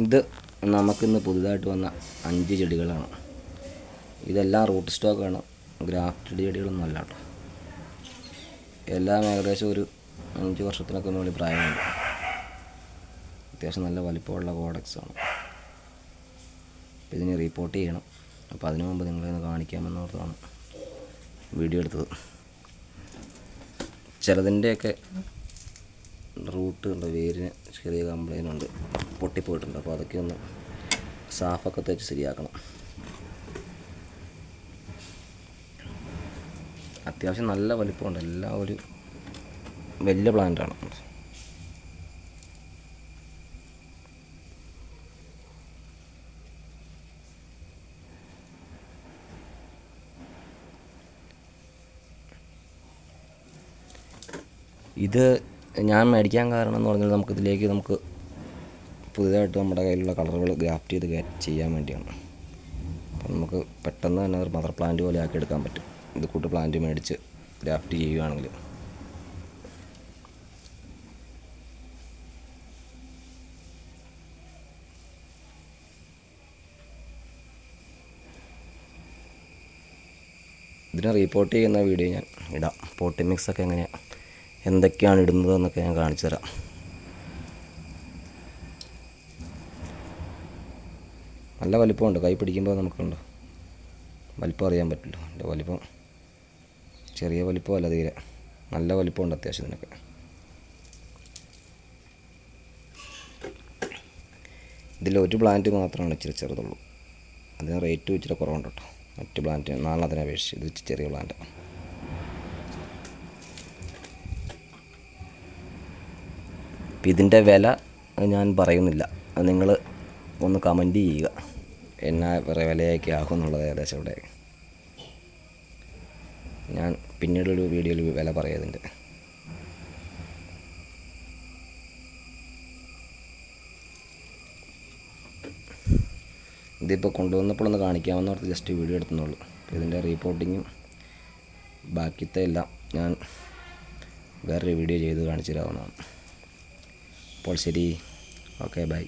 ഇത് നമുക്കിന്ന് പുതുതായിട്ട് വന്ന 5 ചെടികളാണ്. ഇതെല്ലാം റൂട്ട് സ്റ്റോക്കാണ്, ഗ്രാഫ്റ്റഡ് ചെടികളൊന്നും അല്ല കേട്ടോ. എല്ലാം ഏകദേശം ഒരു 5 വർഷത്തിനൊക്കെ മുകളിൽ പ്രായമുണ്ട്. അത്യാവശ്യം നല്ല വലിപ്പമുള്ള കോഡക്സാണ്. ഇതിന് റിപ്പോർട്ട് ചെയ്യണം. അപ്പോൾ അതിനു മുമ്പ് നിങ്ങളെന്ന് കാണിക്കാമെന്നോർത്താണ് വീഡിയോ എടുത്തത്. ചിലതിൻ്റെയൊക്കെ റൂട്ട് ഉണ്ട്, വേരിന് ചെറിയ കംപ്ലൈൻ്റ് ഉണ്ട്, പൊട്ടിപ്പോയിട്ടുണ്ട്. അപ്പോൾ അതൊക്കെ ഒന്ന് സാഫൊക്കെ തേച്ച് ശരിയാക്കണം. അത്യാവശ്യം നല്ല വലിപ്പമുണ്ട്, എല്ലാം ഒരു വലിയ പ്ലാന്റാണ്. ഇത് ഞാൻ മേടിക്കാൻ കാരണം എന്ന് പറഞ്ഞാൽ നമുക്ക് പുതിയതായിട്ട് നമ്മുടെ കയ്യിലുള്ള കളറുകൾ ഗ്രാഫ്റ്റ് ചെയ്ത് ചെയ്യാൻ വേണ്ടിയാണ്. അപ്പം നമുക്ക് പെട്ടെന്ന് തന്നെ ഒരു മദർ പ്ലാന്റ് പോലെ ആക്കി എടുക്കാൻ പറ്റും. ഇത് കൂട്ട് പ്ലാന്റ് മേടിച്ച് ഗ്രാഫ്റ്റ് ചെയ്യുകയാണെങ്കിൽ. ഇതിനെ റിപ്പോർട്ട് ചെയ്യുന്ന വീഡിയോ ഞാൻ ഇടാം. പോട്ടി മിക്സൊക്കെ എങ്ങനെയാണ്, എന്തൊക്കെയാണ് ഇടുന്നതെന്നൊക്കെ ഞാൻ കാണിച്ചു തരാം. നല്ല വലിപ്പമുണ്ട്, കൈ പിടിക്കുമ്പോൾ നമുക്കുണ്ട് വലിപ്പം അറിയാൻ പറ്റില്ല. എൻ്റെ വലിപ്പം ചെറിയ വലിപ്പമല്ല, തീരെ നല്ല വലിപ്പമുണ്ട് അത്യാവശ്യം. ഇതിനൊക്കെ ഇതിലൊരു പ്ലാന്റ് മാത്രമാണ് ഇച്ചിരി ചെറുതുള്ളൂ. അതിന് റേറ്റ് ഇച്ചിരി കുറവുണ്ട് കേട്ടോ. മറ്റ് പ്ലാന്റ് 4 അപേക്ഷിച്ച് ഇത് ചെറിയ പ്ലാന്റാണ്. അപ്പം ഇതിൻ്റെ വില ഞാൻ പറയുന്നില്ല, അത് നിങ്ങൾ ഒന്ന് കമൻറ്റ് ചെയ്യുക. എന്നാ വിലയൊക്കെ ആകും എന്നുള്ളത് ഏകദേശം ഇവിടെ ഞാൻ പിന്നീടൊരു വീഡിയോയിൽ വില പറയാം ഇതിൻ്റെ. ഇതിപ്പോൾ കൊണ്ടുവന്നപ്പോഴൊന്ന് കാണിക്കാമെന്ന് ഓർത്ത് ജസ്റ്റ് വീഡിയോ എടുത്തുന്നുള്ളൂ. ഇതിൻ്റെ റിപ്പോർട്ടിങ്ങും ബാക്കിയത്തെ എല്ലാം ഞാൻ വേറൊരു വീഡിയോ ചെയ്ത് കാണിച്ചു തരാവുന്നതാണ്. അപ്പോൾ ശരി, ഓക്കെ, ബൈ.